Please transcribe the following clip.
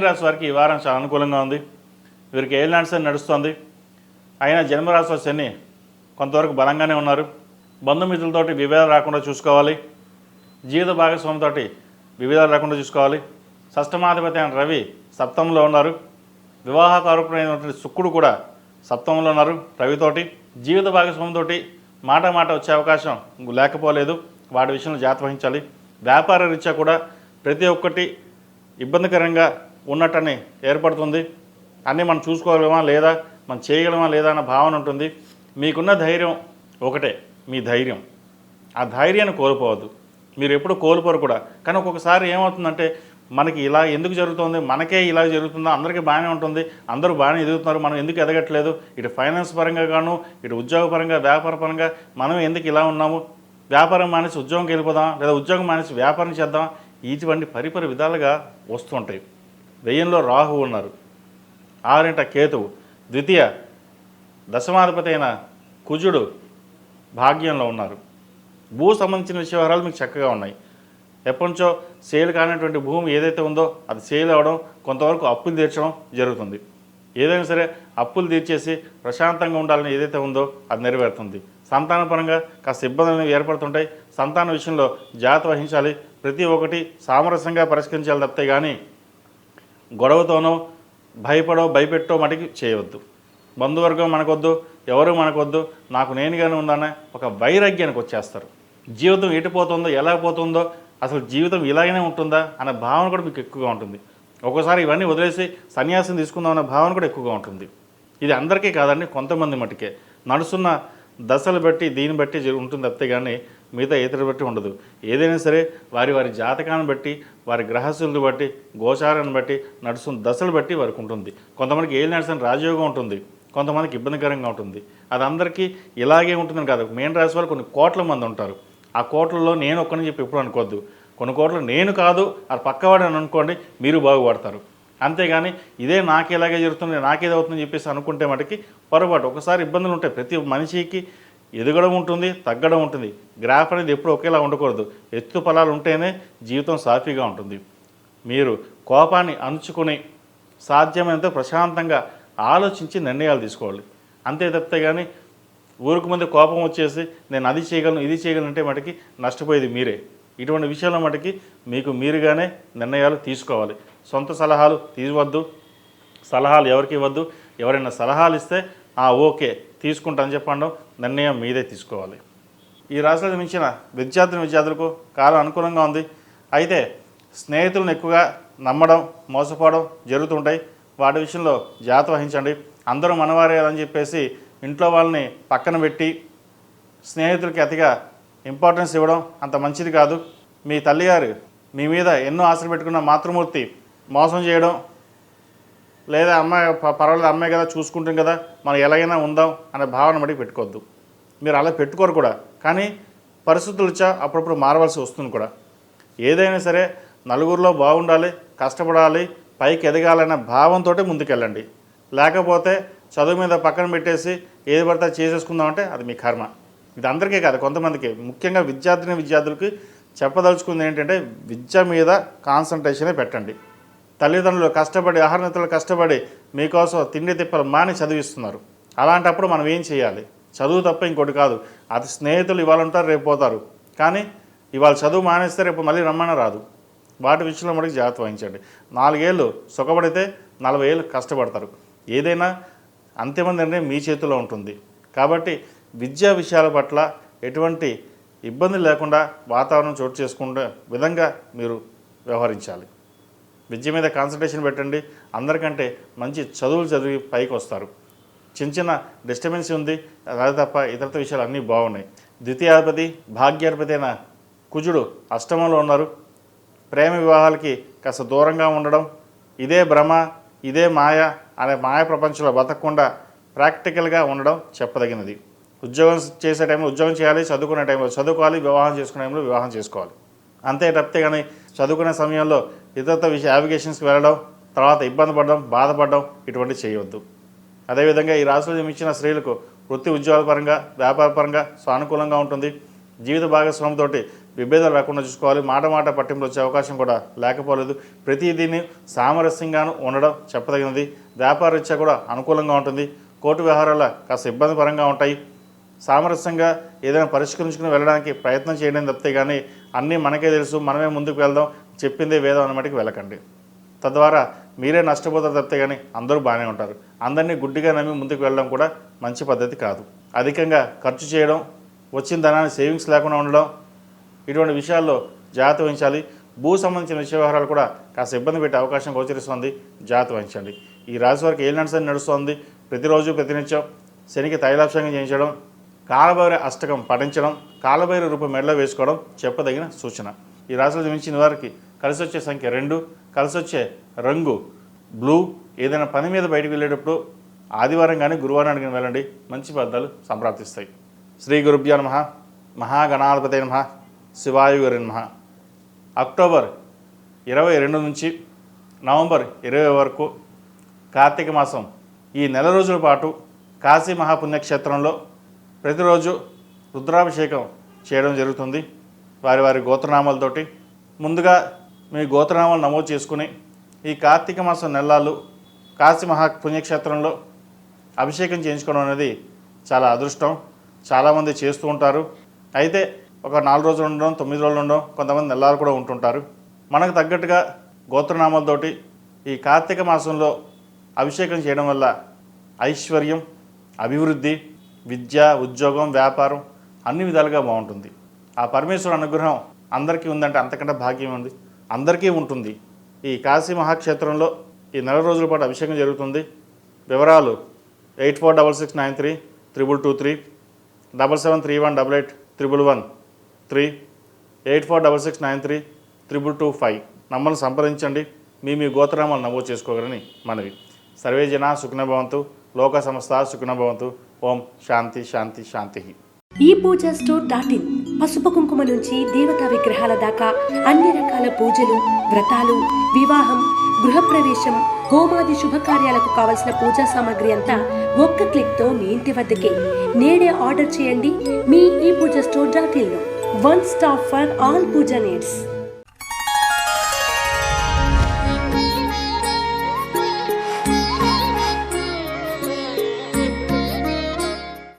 మీన రాశి వారికి ఈ వారం చాలా అనుకూలంగా ఉంది. వీరికి ఏలినాటి శని నడుస్తుంది. అయినా జన్మరాశిలో శని కొంతవరకు బలంగానే ఉన్నారు. బంధుమిత్రులతోటి విభేదాలు రాకుండా చూసుకోవాలి. జీవిత భాగస్వామితో విభేదాలు రాకుండా చూసుకోవాలి. షష్టమాధిపతి అయిన రవి సప్తమంలో ఉన్నారు. వివాహకారకుడైనటువంటి శుక్రుడు కూడా సప్తమంలో ఉన్నారు రవితోటి. జీవిత భాగస్వామితో మాట వచ్చే అవకాశం లేకపోలేదు. వాటి విషయంలో జాగ్రత్త వహించాలి. వ్యాపార రీత్యా కూడా ప్రతి ఒక్కటి ఇబ్బందికరంగా ఉన్నట్టని ఏర్పడుతుంది. అన్నీ మనం చూసుకోగలమా లేదా, మనం చేయగలమా లేదా అన్న భావన ఉంటుంది. మీకున్న ధైర్యం ఒకటే, మీ ధైర్యం. ఆ ధైర్యాన్ని కోల్పోవద్దు. మీరు ఎప్పుడు కోల్పోరు కూడా. కానీ ఒక్కొక్కసారి ఏమవుతుందంటే మనకి ఇలా ఎందుకు జరుగుతుంది, మనకే ఇలా జరుగుతుందో, అందరికీ బాగానే ఉంటుంది, అందరూ బాగానే ఎదుగుతున్నారు, మనం ఎందుకు ఎదగట్లేదు, ఇటు ఫైనాన్స్ పరంగా గాను, ఇటు ఉద్యోగ పరంగా, వ్యాపార పరంగా మనం ఎందుకు ఇలా ఉన్నాము, వ్యాపారం మానేసి ఉద్యోగంకి వెళ్ళిపోదాం, లేదా ఉద్యోగం మానేసి వ్యాపారం చేద్దాం, ఇటువంటి పరిపరి విధాలుగా వస్తుంటాయి. వ్యయంలో రాహు ఉన్నారు, 6 కేతువు, ద్వితీయ దశమాధిపతి అయిన కుజుడు భాగ్యంలో ఉన్నారు. భూ సంబంధించిన వ్యవహారాలు మీకు చక్కగా ఉన్నాయి. ఎప్పటి నుంచో సేల్ కానటువంటి భూమి ఏదైతే ఉందో అది సేల్ అవ్వడం, కొంతవరకు అప్పులు తీర్చడం జరుగుతుంది. ఏదైనా సరే అప్పులు తీర్చేసి ప్రశాంతంగా ఉండాలని ఏదైతే ఉందో అది నెరవేరుతుంది. సంతానపరంగా కాస్త ఇబ్బందులు ఏర్పడుతుంటాయి. సంతాన విషయంలో జాగ్రత్త వహించాలి. ప్రతి ఒక్కటి సామరస్యంగా పరిష్కరించాలి తప్పితే కానీ గొడవతోనో భయపెట్టో మటుకి చేయవద్దు. బంధువర్గం మనకొద్దు, ఎవరు మనకొద్దు, నాకు నేనుగానే ఉందనే ఒక వైరాగ్యానికి వచ్చేస్తారు. జీవితం ఎటుపోతుందో, ఎలా పోతుందో, అసలు జీవితం ఇలాగనే ఉంటుందా అనే భావన కూడా మీకు ఎక్కువగా ఉంటుంది. ఒక్కోసారి ఇవన్నీ వదిలేసి సన్యాసం తీసుకుందాం అనే భావన కూడా ఎక్కువగా ఉంటుంది. ఇది అందరికీ కాదండి, కొంతమంది మటుకే. నడుస్తున్న దశలు బట్టి దీన్ని బట్టి ఉంటుంది తప్పితే కానీ మిగతా ఇతరులు బట్టి ఉండదు. ఏదైనా సరే వారి జాతకాన్ని బట్టి, వారి గ్రహస్థులను బట్టి, గోచారాన్ని బట్టి, నడుస్తున్న దశలు బట్టి వారికి ఉంటుంది. కొంతమందికి ఏలినాటి శని రాజయోగం ఉంటుంది, కొంతమందికి ఇబ్బందికరంగా ఉంటుంది. అది అందరికీ ఇలాగే ఉంటుందని కాదు. మీన రాశి వాళ్ళు కొన్ని కోట్ల మంది ఉంటారు. ఆ కోట్లలో నేను ఒక్కని చెప్పి ఎప్పుడు అనుకోవద్దు. కొన్ని కోట్లు నేను కాదు, అది పక్కవాడు అని అనుకోండి, మీరు బాగుపడతారు. అంతేగాని ఇదే నాకేలాగే జరుగుతుంది, నాకేదవుతుందని చెప్పేసి అనుకుంటే మటుకి పొరపాటు. ఒకసారి ఇబ్బందులు ఉంటాయి. ప్రతి మనిషికి ఎదగడం ఉంటుంది, తగ్గడం ఉంటుంది. గ్రాఫ్ అనేది ఎప్పుడు ఒకేలా ఉండకూడదు. ఎత్తు ఫలాలు ఉంటేనే జీవితం సాఫీగా ఉంటుంది. మీరు కోపాన్ని అణుచుకుని సాధ్యమైనంత ప్రశాంతంగా ఆలోచించి నిర్ణయాలు తీసుకోవాలి. అంతే తప్పితే కానీ ఊరికి ముందు కోపం వచ్చేసి నేను అది చేయగలను, ఇది చేయగలను అంటే మటుకి నష్టపోయేది మీరే. ఇటువంటి విషయాల మటుకి మీకు మీరుగానే నిర్ణయాలు తీసుకోవాలి. సొంత సలహాలు తీయవద్దు, సలహాలు ఎవరికి ఇవ్వద్దు. ఎవరైనా సలహాలు ఇస్తే ఓకే తీసుకుంటాను చెప్పండి, నిర్ణయం మీదే తీసుకోవాలి. ఈ రాశిలో మించిన విద్యార్థులకు కాలం అనుకూలంగా ఉంది. అయితే స్నేహితులను ఎక్కువగా నమ్మడం, మోసపోవడం జరుగుతుంటాయి. వాటి విషయంలో జాగ్రత్త వహించండి. అందరూ మనవారే అని చెప్పేసి ఇంట్లో వాళ్ళని పక్కన పెట్టి స్నేహితులకి అతిగా ఇంపార్టెన్స్ ఇవ్వడం అంత మంచిది కాదు. మీ తల్లిగారు మీ మీద ఎన్నో ఆశలు పెట్టుకున్న మాతృమూర్తి మోసం చేయడం, లేదా అమ్మాయి పర్వాలేదు అమ్మాయి కదా చూసుకుంటాం కదా మనం ఎలాగైనా ఉందాం అనే భావన మటుకు పెట్టుకోవద్దు. మీరు అలా పెట్టుకోరు కూడా. కానీ పరిస్థితులు వచ్చా అప్పుడప్పుడు మారవలసి వస్తుంది కూడా. ఏదైనా సరే నలుగురిలో బాగుండాలి, కష్టపడాలి, పైకి ఎదగాలనే భావంతో ముందుకెళ్ళండి. లేకపోతే చదువు మీద పక్కన పెట్టేసి ఏది పడితే చేసేసుకుందామంటే అది మీ కర్మ. ఇది అందరికీ కాదు, కొంతమందికి. ముఖ్యంగా విద్యార్థులకి చెప్పదలుచుకుంది ఏంటంటే విద్య మీద కాన్సన్ట్రేషనే పెట్టండి. తల్లిదండ్రులు కష్టపడి, ఆహారనితలు కష్టపడి మీకోసం తిండి తిప్పలు మాని చదివిస్తున్నారు. అలాంటప్పుడు మనం ఏం చేయాలి? చదువు తప్ప ఇంకోటి కాదు. అది స్నేహితులు ఇవాళ ఉంటారు, రేపు పోతారు. కానీ ఇవాళ చదువు మానేస్తే రేపు మళ్ళీ రమ్మని రాదు. వాటి విషయంలో మనకి జాగ్రత్త వహించండి. 4 ఏళ్ళు సుఖపడితే 40 ఏళ్ళు కష్టపడతారు. ఏదైనా అంతిమ నిర్ణయం మీ చేతిలో ఉంటుంది. కాబట్టి విద్యా విషయాల పట్ల ఎటువంటి ఇబ్బంది లేకుండా వాతావరణం చోటు చేసుకునే విధంగా మీరు వ్యవహరించాలి. విద్య మీద కాన్సన్ట్రేషన్ పెట్టండి. అందరికంటే మంచి చదువులు చదివి పైకి వస్తారు. చిన్న డిస్టర్బెన్స్ ఉంది, అదే తప్ప ఇతరత విషయాలు అన్నీ బాగున్నాయి. ద్వితీయాధిపతి భాగ్యాధిపతి అయిన కుజుడు అష్టమంలో ఉన్నారు. ప్రేమ వివాహాలకి కాస్త దూరంగా ఉండడం, ఇదే భ్రమ, ఇదే మాయ అనే మాయ ప్రపంచంలో బతకకుండా ప్రాక్టికల్గా ఉండడం చెప్పదగినది. ఉద్యోగం చేసే టైంలో ఉద్యోగం చేయాలి, చదువుకునే టైంలో చదువుకోవాలి, వివాహం చేసుకునే టైంలో వివాహం చేసుకోవాలి. అంతే తప్పితే కానీ చదువుకునే సమయంలో ఇతరత యావిగేషన్స్కి వెళ్ళడం, తర్వాత ఇబ్బంది పడడం, బాధపడడం ఇటువంటి చేయవద్దు. అదేవిధంగా ఈ రాశిలో జన్మించిన స్త్రీలకు వృత్తి ఉద్యోగ పరంగా, వ్యాపార పరంగా సానుకూలంగా ఉంటుంది. జీవిత భాగస్వామితోటి విభేదాలు రాకుండా చూసుకోవాలి. మాట మాట పట్టింపులు వచ్చే అవకాశం కూడా లేకపోలేదు. ప్రతిదీని సామరస్యంగాను ఉండడం చెప్పదగినది. వ్యాపార రీత్యా కూడా అనుకూలంగా ఉంటుంది. కోర్టు వ్యవహారాల కాస్త ఇబ్బందికరంగా ఉంటాయి. సామరస్యంగా ఏదైనా పరిష్కరించుకుని వెళ్ళడానికి ప్రయత్నం చేయడం తప్పితే కానీ అన్నీ మనకే తెలుసు, మనమే ముందుకు వెళ్దాం, చెప్పిందే వేదం అన్నమాటికి వెళ్ళకండి. తద్వారా మీరే నష్టపోతారు తప్పితే కానీ అందరూ బాగానే ఉంటారు. అందరినీ గుడ్డిగా నమ్మి ముందుకు వెళ్ళడం కూడా మంచి పద్ధతి కాదు. అధికంగా ఖర్చు చేయడం, వచ్చిన ధనాన్ని సేవింగ్స్ లేకుండా ఉండడం, ఇటువంటి విషయాల్లో జాగ్రత్త వహించాలి. భూ సంబంధించిన విషయ వ్యవహారాలు కూడా కాస్త ఇబ్బంది పెట్టే అవకాశం గోచరిస్తుంది. జాగ్రత్త వహించండి. ఈ రాశి వారికి ఏలినాటి శని నడుస్తుంది. ప్రతిరోజు ప్రతినిత్యం శనికి తైలాభిషేకం చేయించడం, కాలభైరవ అష్టకం పఠించడం, కాలభైరవ రూపం మెడలో వేసుకోవడం చెప్పదగిన సూచన. ఈ రాశిలో జన్మించిన వారికి కలిసి వచ్చే సంఖ్య 2, కలిసి వచ్చే రంగు బ్లూ. ఏదైనా పని మీద బయటకు వెళ్ళేటప్పుడు ఆదివారం కానీ గురువారం కానీ వెళ్ళండి, మంచి ఫలితాలు సంప్రాప్తిస్తాయి. శ్రీ గురుభ్యో నమః. మహాగణాధిపతే నమః. శివాయుగురి నమః. అక్టోబర్ 22 నుంచి నవంబర్ 20 వరకు కార్తీక మాసం ఈ నెల రోజుల పాటు కాశీ మహాపుణ్యక్షేత్రంలో ప్రతిరోజు రుద్రాభిషేకం చేయడం జరుగుతుంది. వారి వారి గోత్రనామాలతోటి ముందుగా మీ గోత్రనామాలు నమోదు చేసుకుని ఈ కార్తీక మాసం నెలలు కాశీ మహాపుణ్యక్షేత్రంలో అభిషేకం చేయించుకోవడం అనేది చాలా అదృష్టం. చాలామంది చేస్తూ ఉంటారు. అయితే ఒక 4 రోజులు ఉండడం, 9 రోజులు ఉండడం, కొంతమంది నెలలు కూడా ఉంటుంటారు. మనకు తగ్గట్టుగా గోత్రనామాలతోటి ఈ కార్తీక మాసంలో అభిషేకం చేయడం వల్ల ఐశ్వర్యం, అభివృద్ధి, విద్య, ఉద్యోగం, వ్యాపారం అన్ని విధాలుగా బాగుంటుంది. ఆ పరమేశ్వరుడు అనుగ్రహం అందరికీ ఉందంటే అంతకంటే భాగ్యం ఉంది. అందరికీ ఉంటుంది. ఈ కాశీ మహాక్షేత్రంలో ఈ 4 రోజుల పాటు అభిషేకం జరుగుతుంది. వివరాలు 8466932223, 7731881113, 8466932225 నంబర్ను సంప్రదించండి. మీ గోత్రనామాలు నమోదు చేసుకోగలని మనవి. సర్వే జనా సుఖినో భవంతు, లోక సమస్త సుఖినో భవంతు. ఓం శాంతి శాంతి శాంతి. ePoojaStore.in పసుపు కుంకుమ నుంచి దేవతా విగ్రహాల దాకా అన్ని రకాల పూజలు, వ్రతాలు, వివాహం, గృహప్రవేశం, హోమాది శుభకార్యాలకు కావలసిన పూజా సామాగ్రి అంతా ఒక్క క్లిక్తో మీ ఇంటి వద్దకే. నేడే ఆర్డర్ చేయండి మీ ePoojaStore.in లో. One stop for all puja needs.